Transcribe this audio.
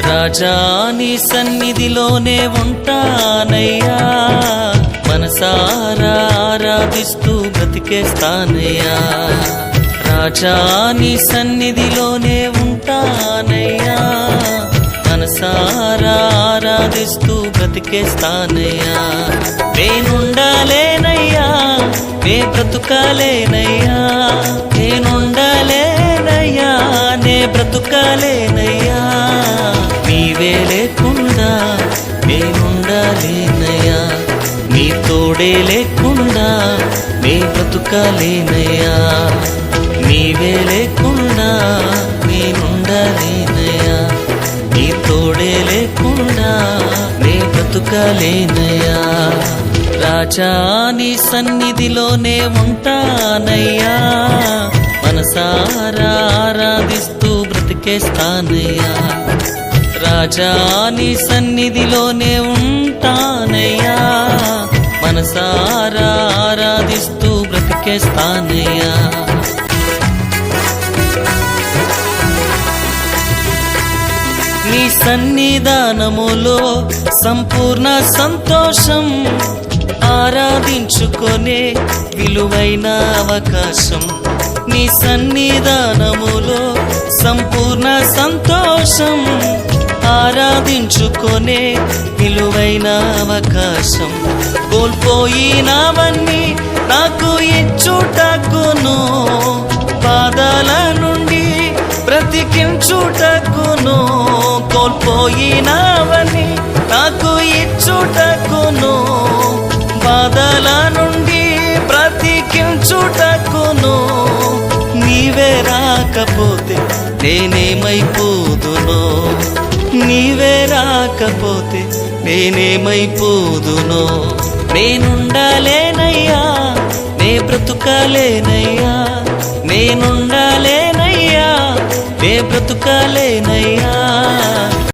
రాజా నీ సన్నిధిలోనే ఉంటానయ్యా, మనసారా ఆరాధిస్తూ బ్రతికేస్తానయ్యా. రాజా నీ సన్నిధిలోనే ఉంటానయ్యా, మనసారా ఆరాధిస్తూ బ్రతికేస్తానయ్యా. నేనుండాలేనయ్యా, నే బ్రతుకాలేనయ్యా, నేనుండాలేనయ్యా, నే బ్రతుకాలేనయ్యా. నీవే లేకుండా నేనుండాలేనయ్యా, నీ తోడే లేకుండా నే బ్రతుకాలేనయ్యా. నీవే లేకుండా నేనుండాలేనయ్యా, నీ తోడే లేకుండా నే బ్రతుకాలేనయ్యా. రాజా నీ సన్నిధిలోనే ఉంటానయ్యా, మనసారా ఆరాధిస్తూ బ్రతికేస్తానయ్యా. రాజా నీ సన్నిధిలోనే ఉంటానయ్యా, మనసారా ఆరాధిస్తూ బ్రతికేస్తానయ్యా. నీ సన్నిధానములో సంపూర్ణ సంతోషం, ఆరాధించుకొనే విలువైన అవకాశం. నీ సన్నిధానములో సంపూర్ణ సంతోషం, ఆరాధించుకొనే విలువైన అవకాశం. కోల్పోయినవన్నీ నాకు ఇచ్చుటకును, బాధల నుండి బ్రతికించుటకును. కోల్పోయినవన్నీ నాకు ఇచ్చుటకును, బాధల నుండి బ్రతికించుటకును. నీవే రాకపోతే నేనేమైపోదునో, నీవే రాకపోతే నేనేమైపోదునో. నేనుండాలేనయ్యా, నే బ్రతుకాలేనయ్యా, నేనుండాలేనయ్యా, నే బ్రతుకాలేనయ్యా.